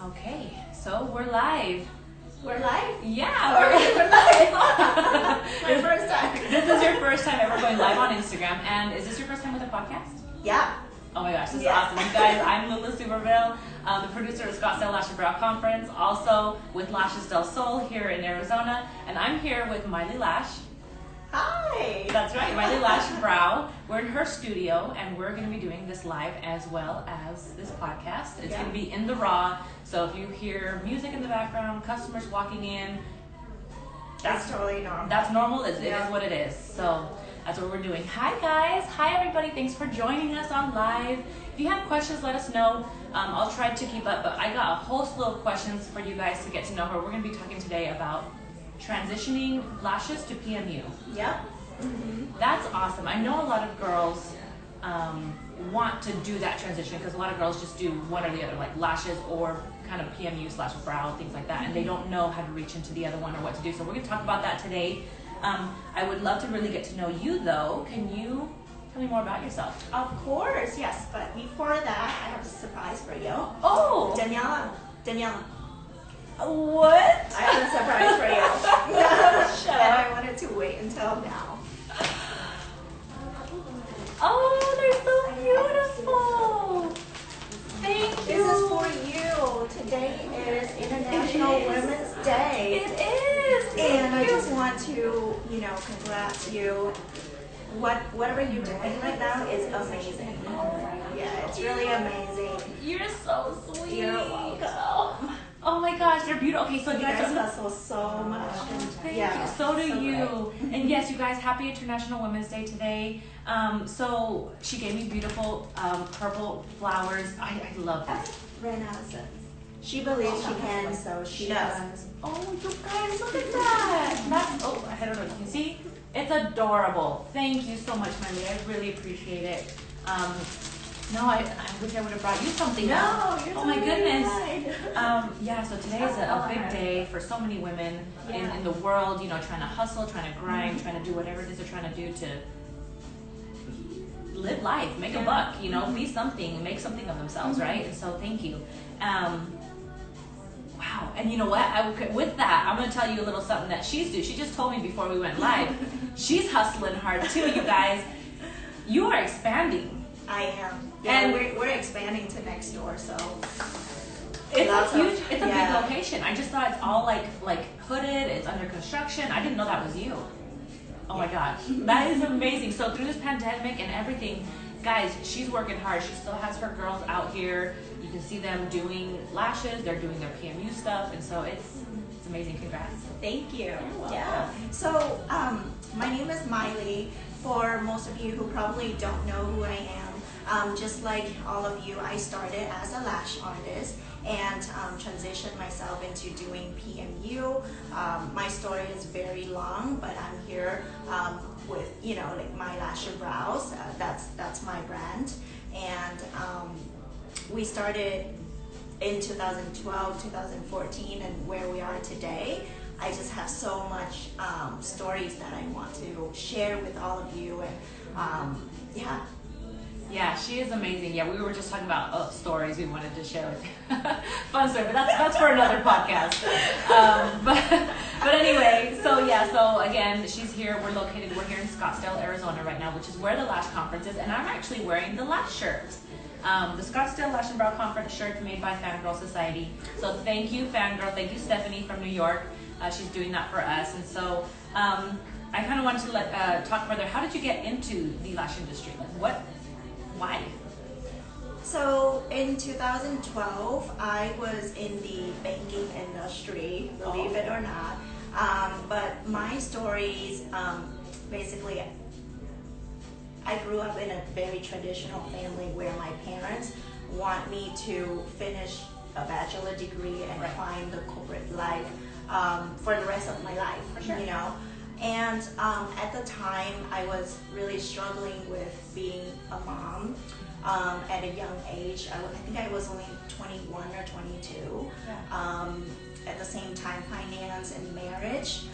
Okay, so we're live. We're live? Yeah, We're live. My first time. This is your first time ever going live on Instagram, and is this your first time with a podcast? Yeah. Oh my gosh, this is awesome. You guys, I'm Lula Superville, the producer of Scottsdale Lash and Brow Conference, also with Lashes del Sol here in Arizona, and I'm here with Miley Lash. Hi. That's right, Miley Lash Brow. We're in her studio, and we're going to be doing this live as well as this podcast. It's going to be in the raw, so if you hear music in the background, customers walking in, That's totally normal. That's normal. It is what it is. So that's what we're doing. Hi guys. Hi everybody. Thanks for joining us on live. If you have questions, let us know. I'll try to keep up, but I got a whole slew of questions for you guys to get to know her. We're going to be talking today about transitioning lashes to PMU. Yep. That's awesome. I know a lot of girls want to do that transition because a lot of girls just do one or the other, like lashes or kind of PMU / brow, things like that, and they don't know how to reach into the other one or what to do. So we're going to talk about that today. I would love to really get to know you though. Can you tell me more about yourself? Of course, yes. But before that, I have a surprise for you. Oh! Daniela. What? I have a surprise for you. Shut And up. I wanted to wait until now. Oh, they're so beautiful! Thank you! This is for you. Today is International Women's Day. It is! And I just want to, congrats you. Whatever you're doing right now is amazing. Yeah, it's really amazing. You're so sweet. You're welcome. Oh my gosh, they're beautiful. Okay, so You you guys guys hustle so much. Thank you. So do you. Great. And yes, you guys, happy International Women's Day today. So she gave me beautiful purple flowers. I love That's this. Renaissance. She believes she can, so she does. Oh, you guys, look at that. That's, I don't know if you can see. It's adorable. Thank you so much, Miley. I really appreciate it. No, I wish I would have brought you something. No, you're oh my totally goodness. fine. Yeah, so today is a big day for so many women in the world, trying to hustle, trying to grind, trying to do whatever it is they're trying to do to live life, make a buck, be something, make something of themselves, right? And so thank you. Wow, and you know what? With that, I'm going to tell you a little something that she's doing. She just told me before we went live. She's hustling hard too, you guys. You are expanding. I am. Yeah, and we're expanding to next door, so it's a huge, it's a big yeah. location. I just thought it's all like hooded, it's under construction. I didn't know that was you. Oh my gosh, that is amazing. So through this pandemic and everything, guys, she's working hard. She still has her girls out here. You can see them doing lashes, they're doing their PMU stuff, and so it's amazing. Congrats. Thank you. welcome. Yeah. So my name is Miley. For most of you who probably don't know who I am, just like all of you, I started as a lash artist and transitioned myself into doing PMU. My story is very long, but I'm here with like my Lash and Brows. That's my brand, and we started in 2012, 2014, and where we are today. I just have so much stories that I want to share with all of you, and yeah. Yeah, she is amazing. Yeah, we were just talking about stories we wanted to share with you. Fun story, but that's for another podcast. But anyway, so again, she's here. We're here in Scottsdale, Arizona right now, which is where the Lash Conference is, and I'm actually wearing the Lash shirt. The Scottsdale Lash and Brow Conference shirt made by Fangirl Society. So thank you, Fangirl. Thank you, Stephanie from New York. She's doing that for us. And so I kind of wanted to talk further. How did you get into the lash industry? Like why? So in 2012, I was in the banking industry, believe it or not. But my stories, basically, I grew up in a very traditional family where my parents want me to finish a bachelor degree and climb the corporate life for the rest of my life, And at the time, I was really struggling with being a mom at a young age. I think I was only 21 or 22. At the same time, finance and marriage.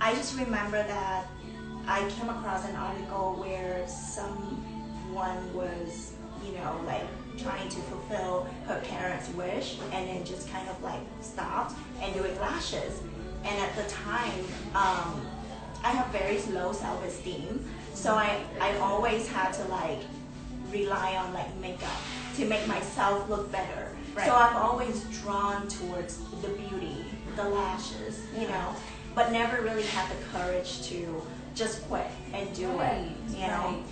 I just remember that I came across an article where someone was, trying to fulfill her parents' wish, and then just kind of like stopped and doing lashes. And at the time, I have very low self-esteem, so I always had to like rely on like makeup to make myself look better. Right. So I've always drawn towards the beauty, the lashes, you know, but never really had the courage to just quit and do it, you know.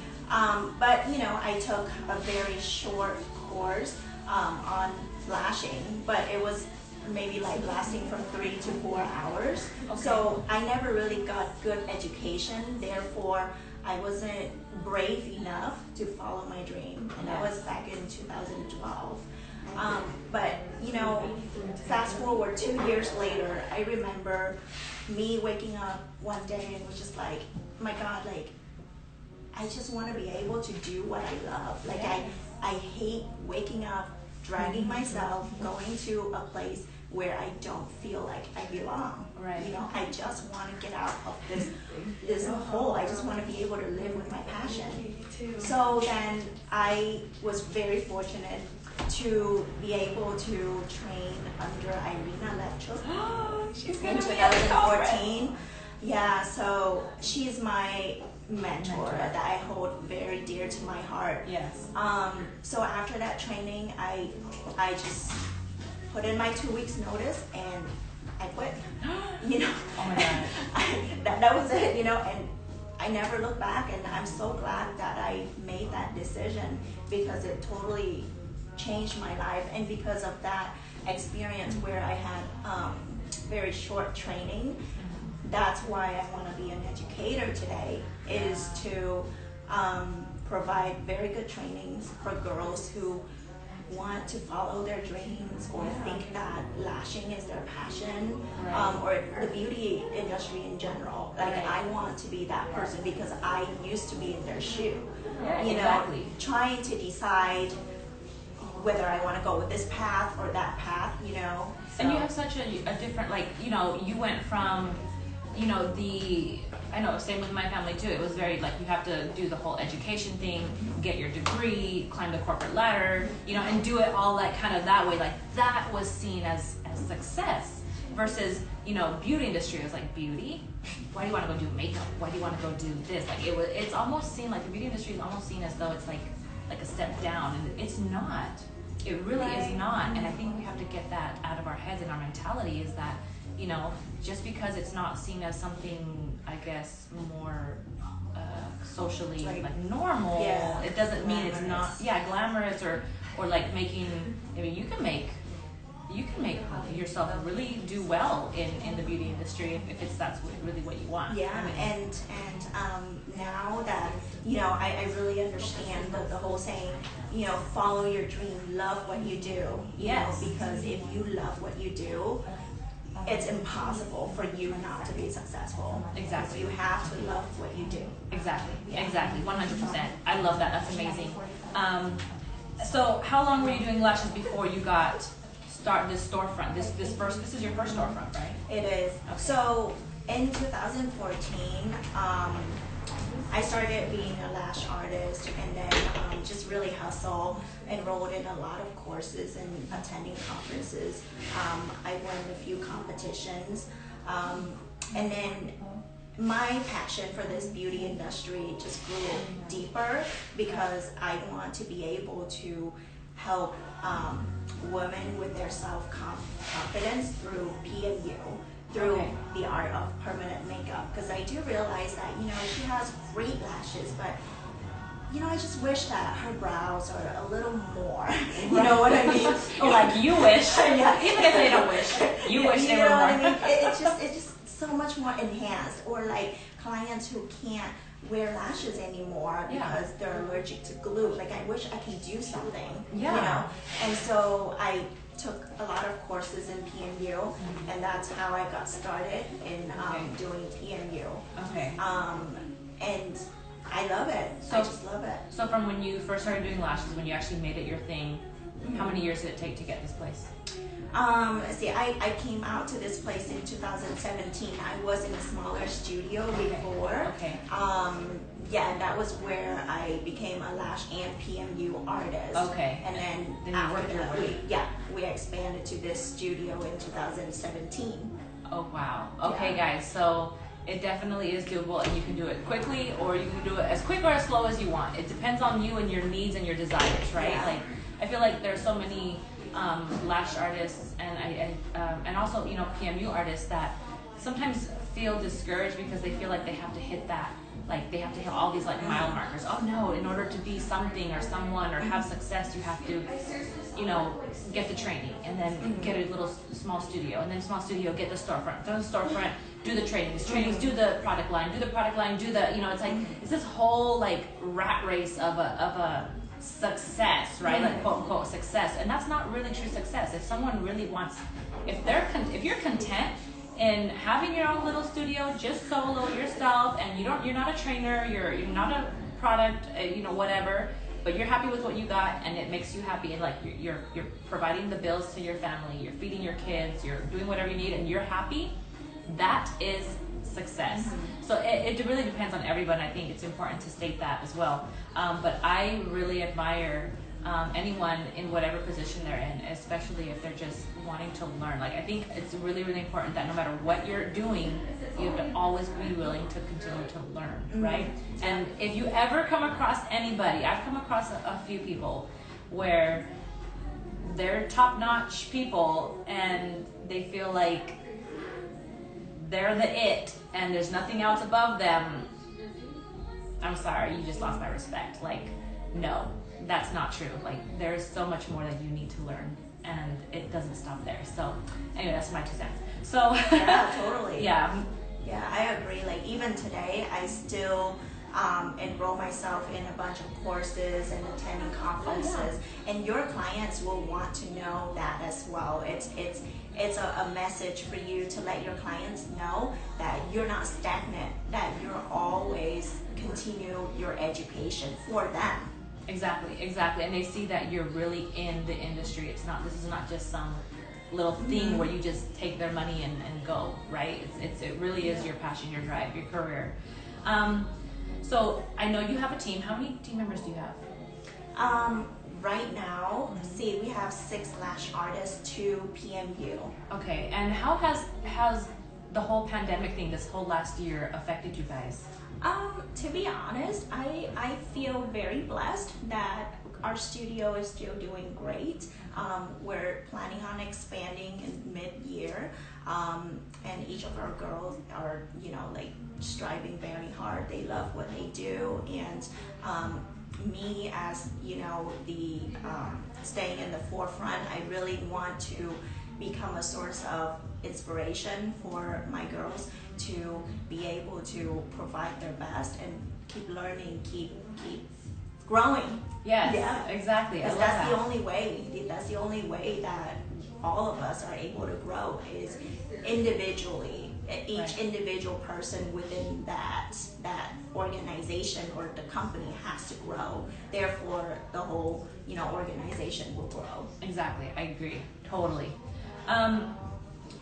But you know, I took a very short course on lashing, but it was maybe like lasting from 3 to 4 hours. Okay. So I never really got good education, therefore I wasn't brave enough to follow my dream, and that was back in 2012. But you know, fast forward 2 years later, I remember me waking up one day and was just like, my God, like I just want to be able to do what I love. Like I hate waking up, dragging myself, going to a place where I don't feel like I belong. Right. You know, I just want to get out of this hole. I just want to be able to live with my passion. So then I was very fortunate to be able to train under Irina Levchuk She's in gonna be at the conference. 2014. Yeah, so she's my mentor that I hold very dear to my heart. Yes. So after that training, I just put in my 2 weeks notice and I quit. You know, Oh my God. that was it. You know, and I never looked back, and I'm so glad that I made that decision because it totally changed my life. And because of that experience where I had very short training, that's why I want to be an educator today, is to provide very good trainings for girls who want to follow their dreams or think that lashing is their passion, or the beauty industry in general. Like I want to be that person because I used to be in their shoe. Yeah, you exactly. know, trying to decide whether I want to go with this path or that path, you know. So. And you have such a different, like, you know, you went from, you know, I know, same with my family too. It was very like you have to do the whole education thing, get your degree, climb the corporate ladder, you know, and do it all like kind of that way. Like that was seen as success versus, you know, beauty industry was like, beauty? Why do you want to go do makeup? Why do you want to go do this? Like it's almost seen like the beauty industry is almost seen as though it's like a step down, and it's not. It really is not. And I think we have to get that out of our heads, and our mentality is that, you know, just because it's not seen as something, I guess, more socially like normal, it doesn't mean it's not glamorous or like making. I mean, you can make yourself really do well in the beauty industry if that's really what you want. Yeah, and now that, you know, I really understand the whole saying, you know, follow your dream, love what you do. You know, because if you love what you do, it's impossible for you not to be successful. Exactly. You have to love what you do. Exactly. Exactly. 100%. I love that. That's amazing. So how long were you doing lashes before you start this storefront? This is your first storefront, right? It is. Okay. So in 2014, I started being a lash artist, and then just really hustle, enrolled in a lot of courses and attending conferences. I won a few competitions, and then my passion for this beauty industry just grew deeper because I want to be able to help women with their self-confidence through PMU, through the art of permanent makeup. Because I do realize that, you know, she has great lashes, but, you know, I just wish that her brows are a little more. You know what I mean? Like you wish. Yeah. Even if they don't wish, you wish they were more. You know what I mean? It's just so much more enhanced. Or like clients who can't wear lashes anymore because they're allergic to glue. Like I wish I could do something. Yeah. You know? And so I took a lot of courses in PMU, and that's how I got started in doing PMU. Okay. And I love it. I just love it. So from when you first started doing lashes, when you actually made it your thing, How many years did it take to get this place? See, I came out to this place in 2017. I was in a smaller studio before. Okay. Yeah, that was where I became a Lash and PMU artist. Okay. And then you after worked your that, way. we expanded to this studio in 2017. Oh wow. Okay, guys. So it definitely is doable, and you can do it quickly, or you can do it as quick or as slow as you want. It depends on you and your needs and your desires, right? Yeah. Like I feel like there's so many lash artists and also PMU artists that sometimes feel discouraged because they feel like they have to hit that, like they have to hit all these like mile markers. Oh no, in order to be something or someone or have success, you have to get the training and then get a little small studio, and then small studio, get the storefront, go to the storefront, do the trainings, do the product line, do the it's like it's this whole like rat race of a success, right? Like quote unquote success, and that's not really true success. If someone really wants, if you're content in having your own little studio, just solo yourself, and you're not a trainer, you're not a product, whatever, but you're happy with what you got, and it makes you happy, and like you're providing the bills to your family, you're feeding your kids, you're doing whatever you need, and you're happy, that is success. So it really depends on everyone. I think it's important to state that as well. But I really admire anyone in whatever position they're in, especially if they're just wanting to learn. Like I think it's really, really important that no matter what you're doing, you have to always be willing to continue to learn, right? And if you ever come across anybody, I've come across a few people where they're top-notch people and they feel like they're the it and there's nothing else above them. I'm sorry, you just lost my respect. Like, no, that's not true. Like, there's so much more that you need to learn, and it doesn't stop there. So anyway, that's my 2 cents. So Yeah, totally. Yeah, I agree. Like even today, I still enroll myself in a bunch of courses and attending conferences, and your clients will want to know that as well. It's a message for you to let your clients know that you're not stagnant, that you're always continue your education for them. Exactly, and they see that you're really in the industry. This is not just some little thing where you just take their money and go, right? It really is your passion, your drive, your career. So I know you have a team. How many team members do you have? Right now, see, we have 6 lash artists, 2 PMU. Okay, and how has the whole pandemic thing this whole last year affected you guys? To be honest, I feel very blessed that our studio is still doing great. We're planning on expanding in mid-year, and each of our girls are, like striving very hard. They love what they do, and me as, the staying in the forefront, I really want to become a source of inspiration for my girls to be able to provide their best and keep learning, keep growing. Yes, yeah, exactly. Because that's the only way. That's the only way that all of us are able to grow is individually. Each individual person within that organization or the company has to grow. Therefore, the whole organization will grow. Exactly, I agree totally.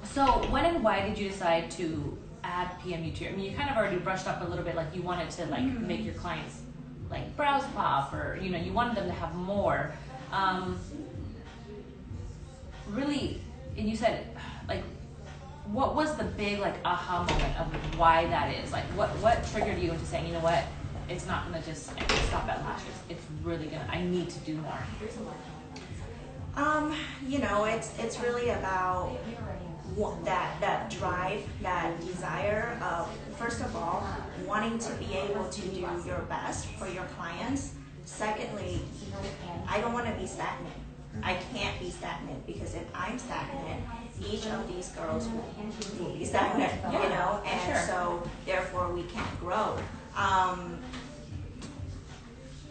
So when and why did you decide to add PMU to your? I mean, you kind of already brushed up a little bit, like you wanted to like make your clients like brows pop, or you wanted them to have more. Really, and you said like, what was the big like aha moment of why that is? Like what triggered you into saying, you know what, it's not gonna just stop at lashes. It's really I need to do more. It's really about that drive, that desire of, first of all, wanting to be able to do your best for your clients. Secondly, I don't want to be stagnant. I can't be stagnant, because if I'm stagnant, each of these girls will be stagnant, and so therefore we can't grow.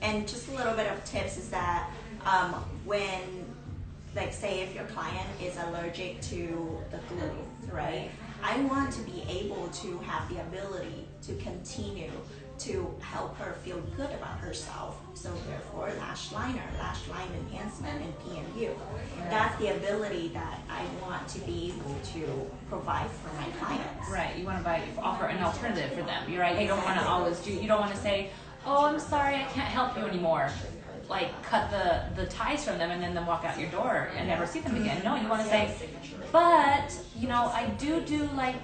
And just a little bit of tips is that when, like, say if your client is allergic to the glue, right? I want to be able to have the ability to continue to help her feel good about herself. So therefore, lash liner, lash line enhancement, and PMU. That's the ability that I want to be able to provide for my clients. Right. You want to offer an alternative for them. You're right. You don't want to always you don't want to say, oh, I'm sorry, I can't help you anymore. Like cut the ties from them and then walk out your door and never see them again. No, you want to say, but I do like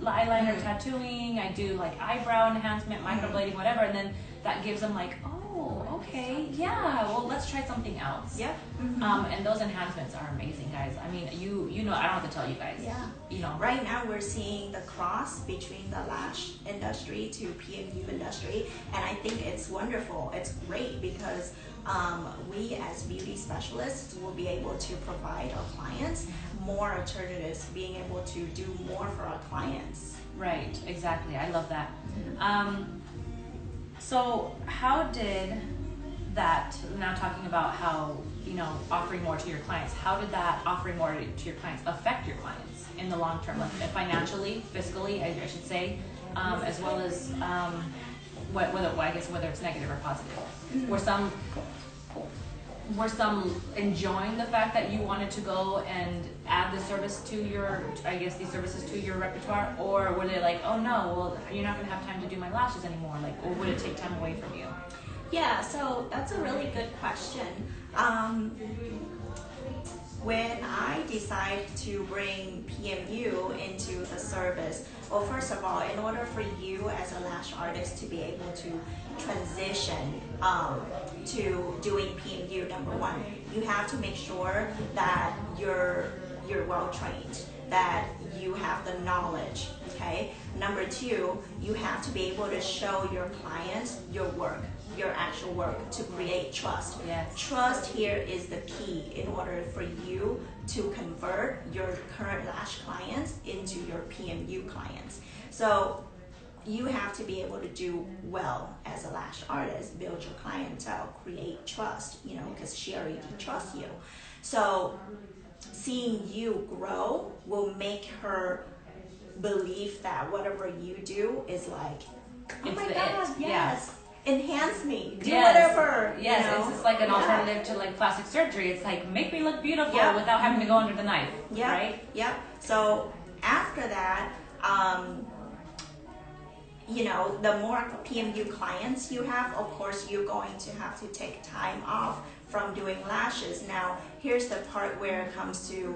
eyeliner tattooing, I do like eyebrow enhancement, microblading, whatever, and then that gives them like, oh, okay, yeah, well, let's try something else. Yeah. And those enhancements are amazing, guys. I mean, you know, I don't have to tell you guys. Yeah. Right now we're seeing the cross between the lash industry to PMU industry, and I think it's wonderful. It's great because we as beauty specialists will be able to provide our clients more alternatives, being able to do more for our clients. Right, exactly. I love that. So how did that, now talking about how, offering more to your clients, how did that offering more to your clients affect your clients in the long term, like financially, fiscally, I should say, as well as whether it's negative or positive? Were some enjoying the fact that you wanted to go and add the service to these services to your repertoire, or were they like, oh no, well, you're not going to have time to do my lashes anymore, like, or would it take time away from you? Yeah, so that's a really good question. When I decided to bring PMU into the service, well, first of all, in order for you as a lash artist to be able to transition to doing PMU, number one, you have to make sure that you're well trained, that you have the knowledge, okay? Number two, you have to be able to show your clients your work, your actual work, to create trust. Yes. Trust here is the key in order for you to convert your current lash clients into your PMU clients. So you have to be able to do well as a lash artist, build your clientele, create trust, because she already trusts you. So seeing you grow will make her believe that whatever you do is like, oh my God, yes. Enhance me, do whatever. Yes, it's like an alternative to like plastic surgery. It's like, make me look beautiful without having to go under the knife, right? Yep. So after that, the more PMU clients you have, of course, you're going to have to take time off from doing lashes. Now, here's the part where it comes to,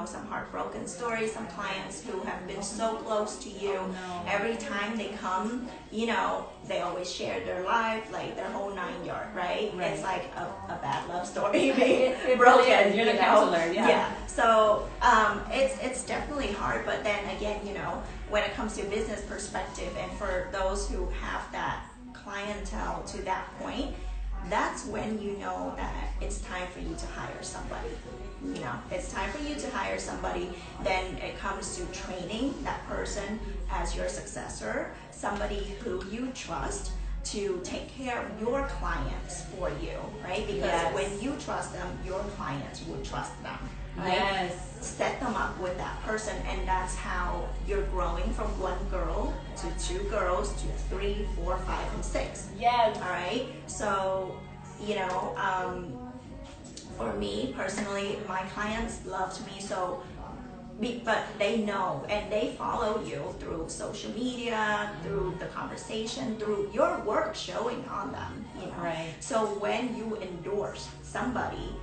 some heartbroken stories, some clients who have been so close to you. Oh, no. Every time they come, they always share their life, like their whole 9 yards, right? It's like a bad love story. It broken, really is. You're the counselor, yeah. So it's definitely hard, but then again, when it comes to business perspective, and for those who have that clientele to that point, that's when you know that it's time for you to hire somebody. It's time for you to hire somebody. Then it comes to training that person as your successor, somebody who you trust to take care of your clients for you, right? Because when you trust them, your clients will trust them, right? Yes. Set them up with that person, and that's how you're growing from one girl to two girls to 3, 4, 5, and 6. Yes. All right. So, for me personally, my clients loved me so. But they know and they follow you through social media, through the conversation, through your work showing on them, Right. So when you endorse somebody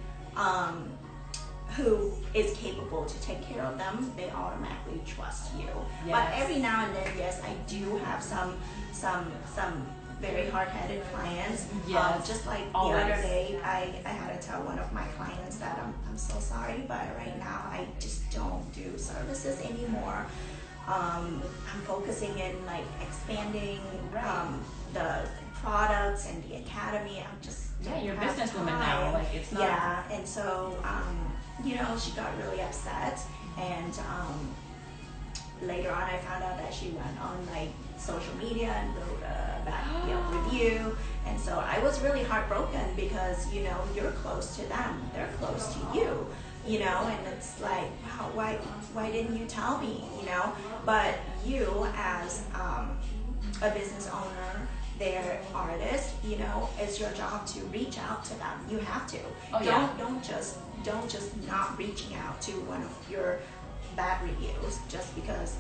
who is capable to take care of them, they automatically trust you. Yes. But every now and then, yes, I do have some very hard-headed clients. Yes. Just like Always. the other day, I had to tell one of my clients that I'm so sorry, but right now I just don't do services anymore. I'm focusing in like expanding the products and the academy. I'm just you're a businesswoman now. Like it's not. And so she got really upset, and later on I found out that she went on like social media and wrote a bad review, and so I was really heartbroken because you're close to them, they're close to you, and it's like, wow, why didn't you tell me, but you as a business owner, they're artists, you know, it's your job to reach out to them. You have to. Don't just not reaching out to one of your bad reviews just because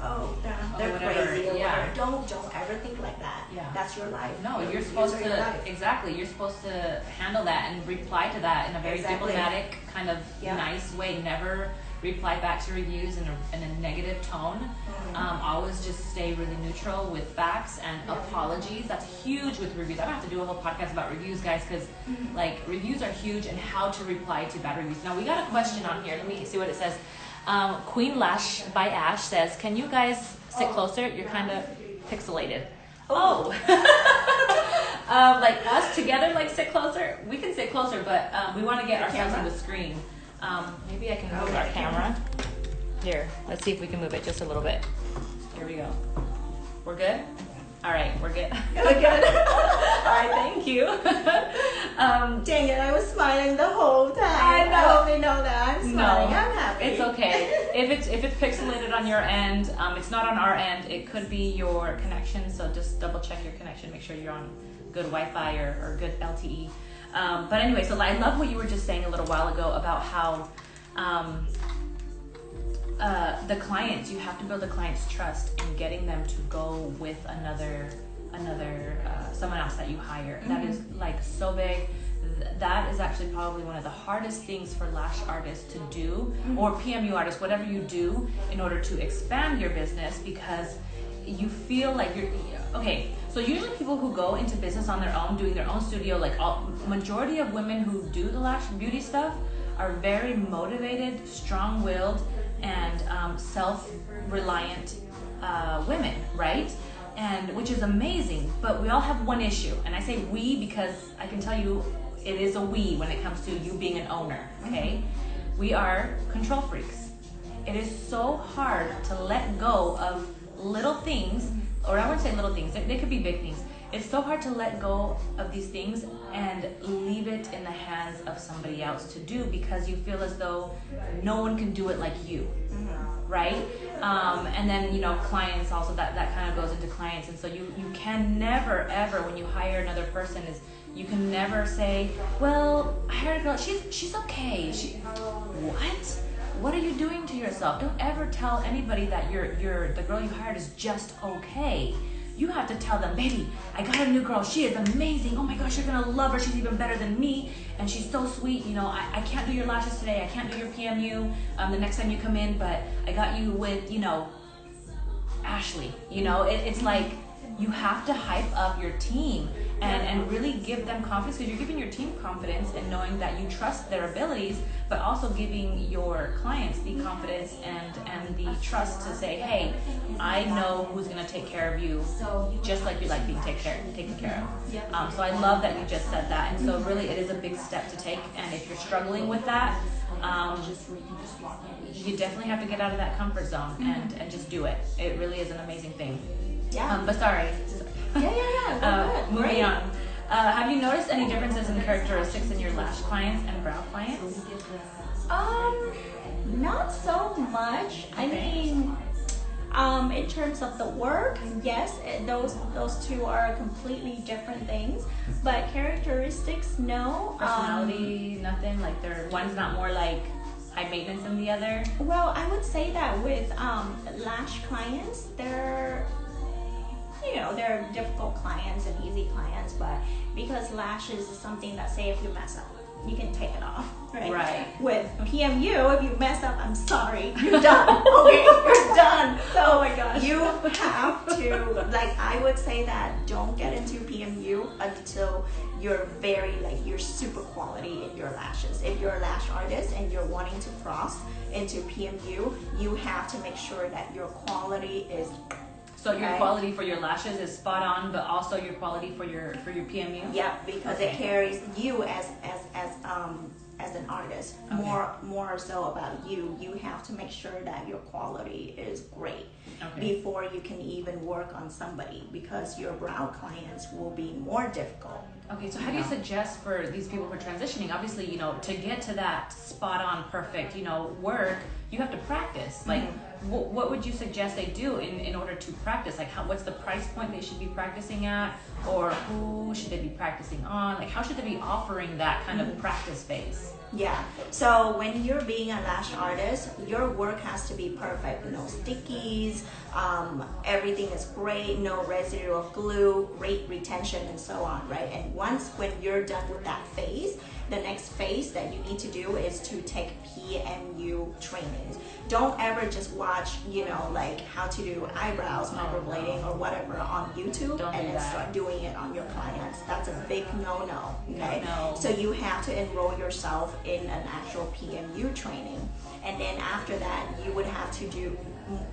they're crazy or whatever. Don't ever think like that. Yeah. That's your life. No, you're supposed to exactly. You're supposed to handle that and reply to that in a very diplomatic kind of nice way. Never reply back to reviews in a negative tone. Always just stay really neutral with facts and apologies. That's huge with reviews. I don't have to do a whole podcast about reviews, guys, because like reviews are huge and how to reply to bad reviews. Now we got a question on here. Let me see what it says. Queen Lash by Ash says, "Can you guys sit closer? You're kind of pixelated." Oh. Like us together, like sit closer. We can sit closer, but we want to get ourselves on the screen. Maybe I can move our camera. Here, let's see if we can move it just a little bit. Here we go. We're good? All right, we're good. We're good. All right, thank you. Dang it, I was smiling the whole time. I know. I hope they know that I'm smiling. No, I'm happy. it's okay. If it's pixelated on your end, it's not on our end. It could be your connection, so just double check your connection. Make sure you're on good Wi-Fi or good LTE. But anyway, so I love what you were just saying a little while ago about how the clients, you have to build the client's trust in getting them to go with another someone else that you hire. That is like so big. That is actually probably one of the hardest things for lash artists to do, or PMU artists, whatever you do in order to expand your business, because you feel like you're okay. So usually people who go into business on their own, doing their own studio, like majority of women who do the lash beauty stuff are very motivated, strong-willed, and self-reliant women, right? And which is amazing, but we all have one issue, and I say we because I can tell you it is a we when it comes to you being an owner, okay? We are control freaks. It is so hard to let go of little things, or I wouldn't say little things, they could be big things. It's so hard to let go of these things and leave it in the hands of somebody else to do, because you feel as though no one can do it like you, right? And then, you know, clients also, that kind of goes into clients. And so you can never, ever, when you hire another person, you can never say, well, I hired a girl, she's okay. What? What are you doing to yourself? Don't ever tell anybody that the girl you hired is just okay. You have to tell them, baby, I got a new girl. She is amazing. Oh my gosh, you're gonna love her. She's even better than me, and she's so sweet. You know, I can't do your lashes today. I can't do your PMU the next time you come in, but I got you with, you know, Ashley. You know, it's like you have to hype up your team and really give them confidence, because you're giving your team confidence and knowing that you trust their abilities, but also giving your clients the confidence and the trust to say, hey, I know who's going to take care of you just like you like being taken care of. So I love that you just said that. And so really it is a big step to take. And if you're struggling with that, you definitely have to get out of that comfort zone and just do it. It really is an amazing thing. Yeah. But sorry. Yeah. Moving on. Have you noticed any differences in characteristics in your lash clients and brow clients? Not so much. Okay. I mean, in terms of the work, yes, those two are completely different things. But characteristics, no. Personality, nothing? Like one's not more like high maintenance than the other? Well, I would say that with lash clients, they're difficult clients and easy clients, but because lashes is something that, say, if you mess up, you can take it off, right? Right. With PMU, if you mess up, I'm sorry, you're done. Okay, you're done. So oh my gosh. You have to, like, I would say that don't get into PMU until you're you're super quality in your lashes. If you're a lash artist and you're wanting to cross into PMU, you have to make sure that your quality is. So your quality for your lashes is spot on, but also your quality for your PMU? Yeah, because it carries you as an artist. More so about you. You have to make sure that your quality is great before you can even work on somebody, because your brow clients will be more difficult. Okay, so how do you suggest for these people who are transitioning? Obviously, you know, to get to that spot on perfect, you know, work, you have to practice. Like, what would you suggest they do in order to practice? Like, what's the price point they should be practicing at? Or who should they be practicing on? Like, how should they be offering that kind of practice phase? Yeah. So when you're being a lash artist, your work has to be perfect. No stickies, everything is great, no residue of glue, great retention, and so on, right? And once when you're done with that phase, the next phase that you need to do is to take PMU trainings. Don't ever just watch, you know, like how to do eyebrows, microblading, or whatever on YouTube and then start doing it on your clients. That's a big no-no, okay? No. So you have to enroll yourself in an actual PMU training. And then after that, you would have to do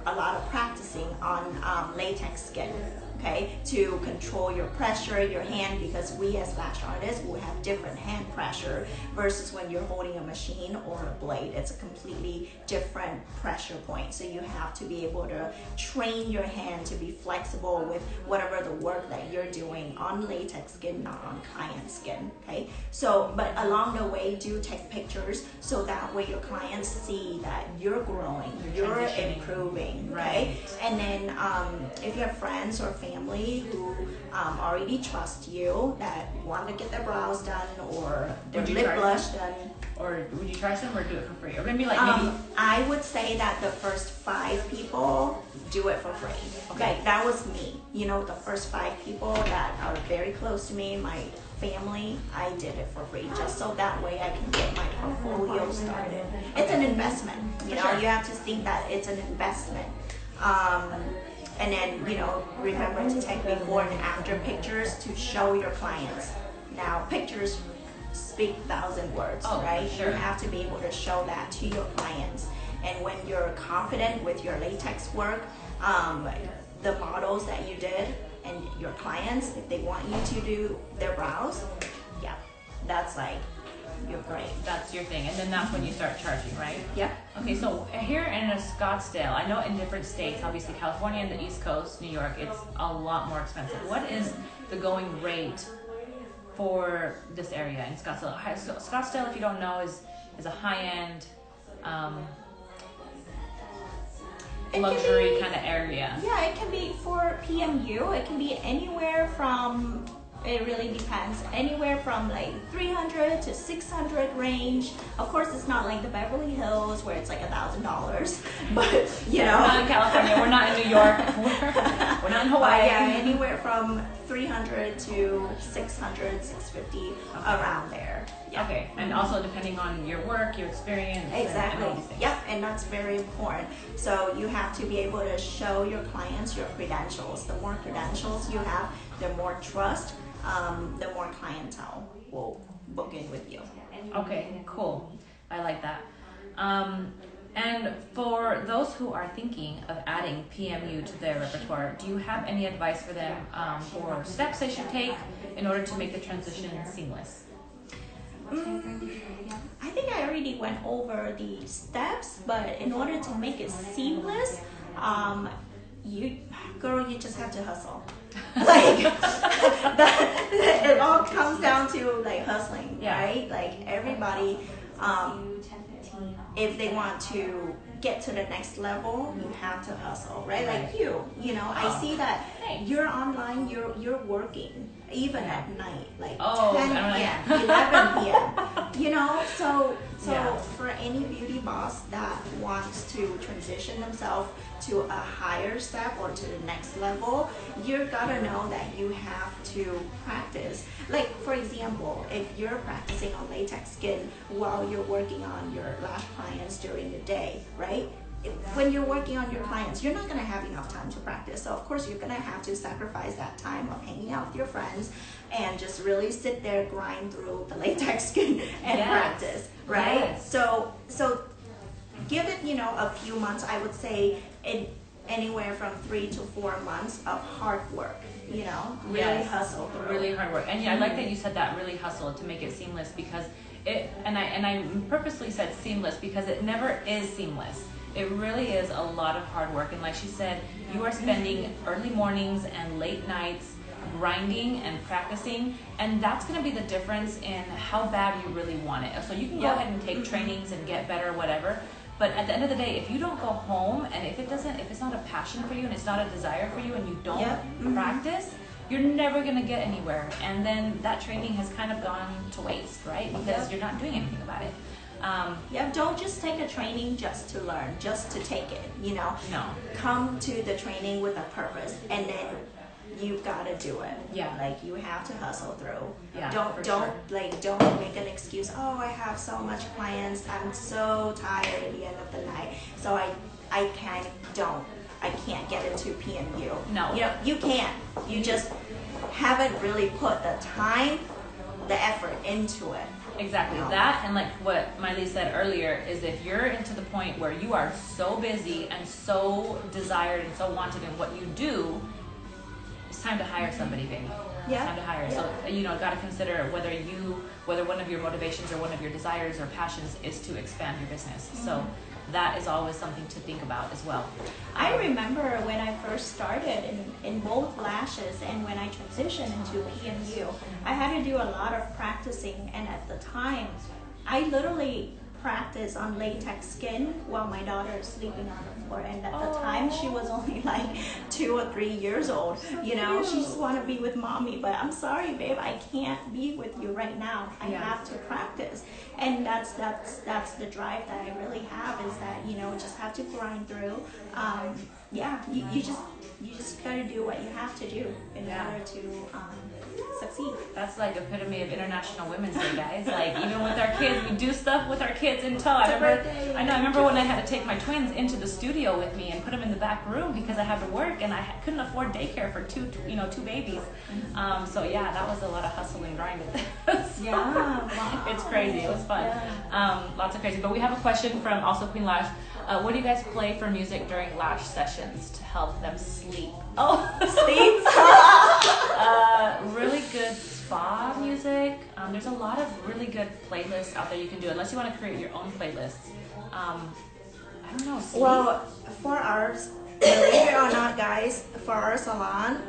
a lot of practicing on latex skin, okay, to control your pressure, your hand, because we as lash artists will have different hand pressure versus when you're holding a machine or a blade. It's a completely different pressure point. So you have to be able to train your hand to be flexible with whatever the work that you're doing on latex skin, not on client skin, okay? So, but along the way, do take pictures so that way your clients see that you're growing, you're improving, okay? And then if you have friends or family who already trust you, that want to get their brows done or their lip blush done. Or would you charge them or do it for free? Or maybe like maybe I would say that the first 5 people do it for free. Okay, like, that was me. You know, the first 5 people that are very close to me, my family, I did it for free, just so that way I can get my portfolio started. It's an investment. You know, you have to think that it's an investment. And then, you know, remember to take before and after pictures to show your clients. Now, pictures speak 1,000 words, right? Sure. You have to be able to show that to your clients. And when you're confident with your latex work, the models that you did and your clients, if they want you to do their brows, yeah, that's like, you're great. That's your thing, and then that's when you start charging, right? Yep. Okay, so here in Scottsdale, I know in different states, obviously California and the East Coast, New York, it's a lot more expensive. What is the going rate for this area in Scottsdale? So Scottsdale, if you don't know, is a high-end luxury kind of area. Yeah, it can be for PMU. It can be anywhere from, it really depends, anywhere from like 300 to 600 range. Of course, it's not like the Beverly Hills where it's like $1,000, but you know. We're not in California, we're not in New York, we're not in Hawaii. Yeah, anywhere from 300 to 600, 650, around there. Yeah. Okay, and also depending on your work, your experience. Exactly. And all these things. Yep, and that's very important. So you have to be able to show your clients your credentials. The more credentials you have, the more trust, the more clientele will book in with you. Okay, cool. I like that. And for those who are thinking of adding PMU to their repertoire, do you have any advice for them for steps they should take in order to make the transition seamless? I think I already went over the steps, but in order to make it seamless, you just have to hustle. Like it all comes down to like hustling, right? Like everybody, if they want to get to the next level, you have to hustle, right? Like you know, I see that you're online, you're working even at night, like 10 p.m., 11 p.m. You know, so for any beauty boss that wants to transition themselves to a higher step or to the next level, you gotta know that you have to practice. Like for example, if you're practicing on latex skin while you're working on your lash clients during the day, right? When you're working on your clients, you're not going to have enough time to practice. So of course you're going to have to sacrifice that time of hanging out with your friends and just really sit there, grind through the latex skin and practice, right? Yes. So give it, you know, a few months. I would say anywhere from 3 to 4 months of hard work, you know, really hustle through. Really hard work. And yeah, I like that you said that, really hustle to make it seamless, because I purposely said seamless because it never is seamless. It really is a lot of hard work, and like she said, you are spending early mornings and late nights grinding and practicing, and that's going to be the difference in how bad you really want it. So you can go ahead and take trainings and get better, whatever. But at the end of the day, if you don't go home and if it's not a passion for you and it's not a desire for you and you don't practice, you're never going to get anywhere. And then that training has kind of gone to waste, right? Because you're not doing anything about it. Don't just take a training just to learn, just to take it, No. Come to the training with a purpose, and then you've got to do it. Yeah. Like, you have to hustle through. Yeah, don't make an excuse. Oh, I have so much clients. I'm so tired at the end of the night. So I can't get into PMU. No. You can't. You just haven't really put the time, the effort into it. Exactly. That, and like what Miley said earlier, is if you're into the point where you are so busy and so desired and so wanted in what you do, it's time to hire somebody, baby. Yeah. It's time to hire. So, got to consider whether one of your motivations or one of your desires or passions is to expand your business. So that is always something to think about as well. I remember when I first started in both lashes and when I transitioned into PMU, I had to do a lot of practicing, and at the time, I literally practiced on latex skin while my daughter is sleeping on the floor, and at the time she was only like 2 or 3 years old. She just want to be with mommy, but I'm sorry, babe, I can't be with you right now. I have to practice. And that's the drive that I really have, is that just have to grind through. You just gotta do what you have to do in order to succeed. That's like epitome of International Women's Day, guys. Like, even with our kids, we do stuff with our kids in tow. I remember when I had to take my twins into the studio with me and put them in the back room because I had to work and I couldn't afford daycare for two babies. So yeah, that was a lot of hustle and grind. It's crazy. It was fun. Lots of crazy. But we have a question from also Queen Lash. What do you guys play for music during lash sessions to help them sleep? Oh, sleep! Really good spa music. There's a lot of really good playlists out there you can do, unless you want to create your own playlists. I don't know. Sleep? Well, for ours, believe it or not, guys, for our salon,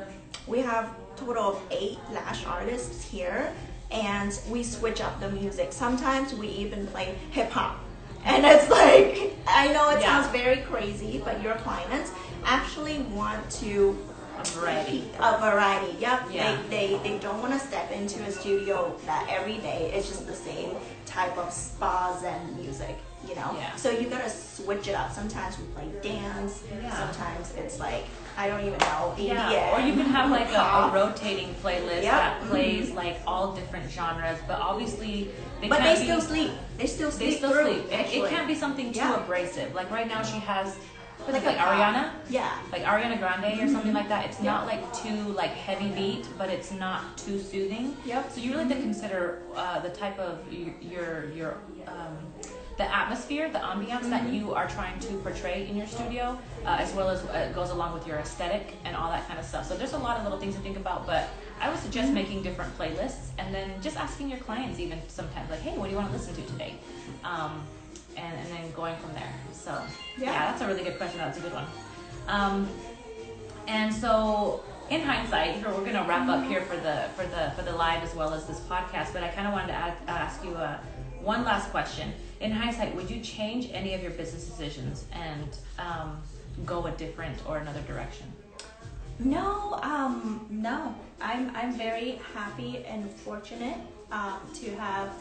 we have a total of 8 lash artists here, and we switch up the music. Sometimes we even play hip hop. And it's like, I know it sounds very crazy, but your clients actually want to a variety. Yep. Yeah. They don't want to step into a studio that every day is just the same type of spas and music, Yeah. So you gotta switch it up. Sometimes we play dance. Yeah. Sometimes it's like, I don't even know, EDM. Yeah. Or you can have like a rotating playlist that plays like all different genres, but obviously they still sleep. They still sleep. It can't be something too abrasive. Like right now she has like Ariana. Yeah. Like Ariana Grande or something like that. It's not like too like heavy beat, but it's not too soothing. Yep. So you really have to consider the type of your the atmosphere, the ambiance that you are trying to portray in your studio, as well as goes along with your aesthetic and all that kind of stuff. So there's a lot of little things to think about, but I would suggest making different playlists and then just asking your clients even sometimes like, hey, what do you want to listen to today? And then going from there. So yeah, that's a really good question. That's a good one. And so in hindsight, we're going to wrap up here for the live as well as this podcast, but I kind of wanted to ask you one last question. In hindsight, would you change any of your business decisions and go a different or another direction? No. I'm very happy and fortunate to have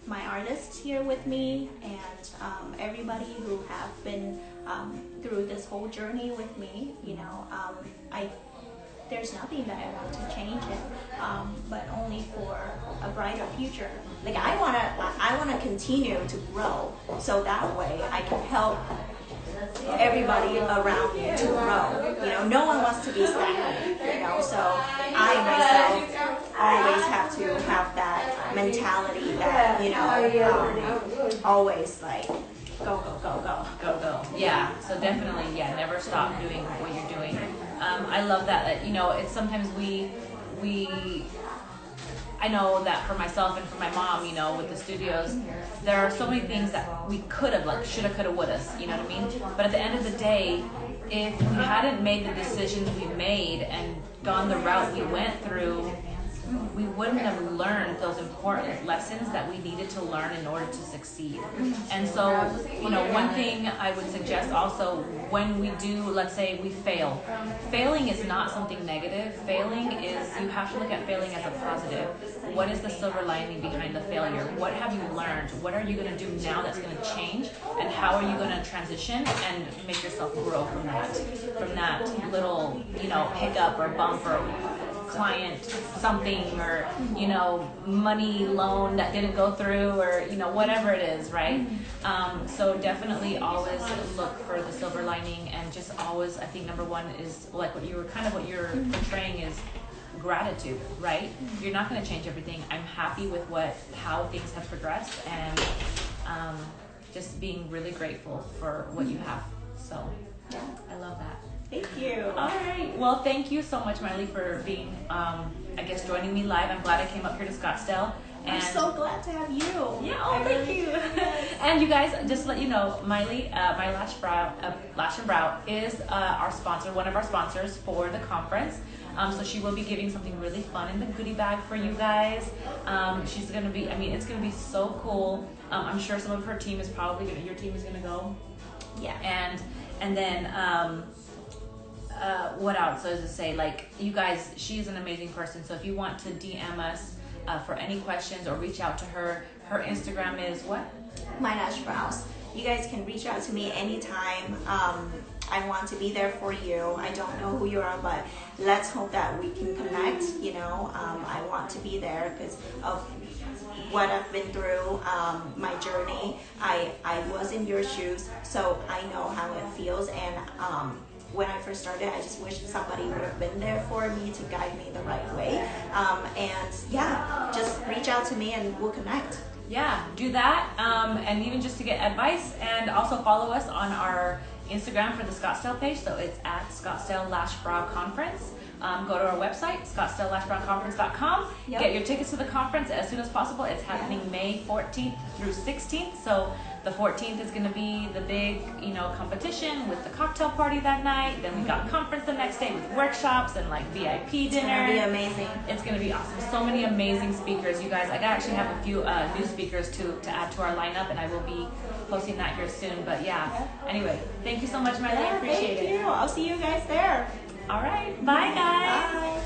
my artists here with me, and everybody who have been through this whole journey with me. There's nothing that I want to change it, but only for a brighter future. Like I wanna continue to grow, so that way I can help everybody around me to grow. No one wants to be stagnant. So I myself always have to have that mentality that always like go. Yeah, so definitely, never stop doing what you're doing. I love that, it's sometimes I know that for myself and for my mom, with the studios, there are so many things that we could have, like, shoulda, coulda, woulda, you know what I mean? But at the end of the day, if we hadn't made the decisions we made and gone the route we went through, we wouldn't have learned those important lessons that we needed to learn in order to succeed. And so, you know, one thing I would suggest also, when we do, let's say we fail, failing is not something negative. Failing is, you have to look at failing as a positive. What is the silver lining behind the failure? What have you learned? What are you going to do now that's going to change? And how are you going to transition and make yourself grow from that little, you know, hiccup or bump or client something, or you know, money loan that didn't go through, or you know, whatever it is, right? So definitely always look for the silver lining, and just always, I think number one is like what you're portraying is gratitude, right? You're not going to change everything. I'm happy with how things have progressed, and just being really grateful for what you have. So I love that. Thank you. All right. Well, thank you so much, Miley, for being, I guess, joining me live. I'm glad I came up here to Scottsdale. And I'm so glad to have you. Yeah, oh, thank you. And you guys, just to let you know, Miley, my Lash and Brow is our sponsor, one of our sponsors for the conference. So she will be giving something really fun in the goodie bag for you guys. She's going to be, I mean, it's going to be so cool. I'm sure some of her team is probably going to, your team is going to go. Yeah. And then, what else does it say? Like, you guys, she's an amazing person. So if you want to DM us for any questions or reach out to her, her Instagram is what? My Lash Brows. You guys can reach out to me anytime. I want to be there for you. I don't know who you are, but let's hope that we can connect. You know, I want to be there because of what I've been through, my journey. I was in your shoes, so I know how it feels. And when I first started, I just wish somebody would have been there for me to guide me the right way. And yeah, just reach out to me and we'll connect. Yeah, do that. And even just to get advice, and also follow us on our Instagram for the Scottsdale page. So it's at Scottsdale Lash Brow Conference. Go to our website, scottsdale-conference.com. Yep. Get your tickets to the conference as soon as possible. It's happening May 14th through 16th. So the 14th is going to be the big, you know, competition with the cocktail party that night. Then we got conference the next day with workshops and like VIP dinner. It's going to be amazing. It's going to be awesome. So many amazing speakers, you guys. I actually have a few new speakers to add to our lineup, and I will be posting that here soon. But yeah, anyway, thank you so much, Miley. I appreciate it. Thank you. I'll see you guys there. All right. Bye, guys. Bye.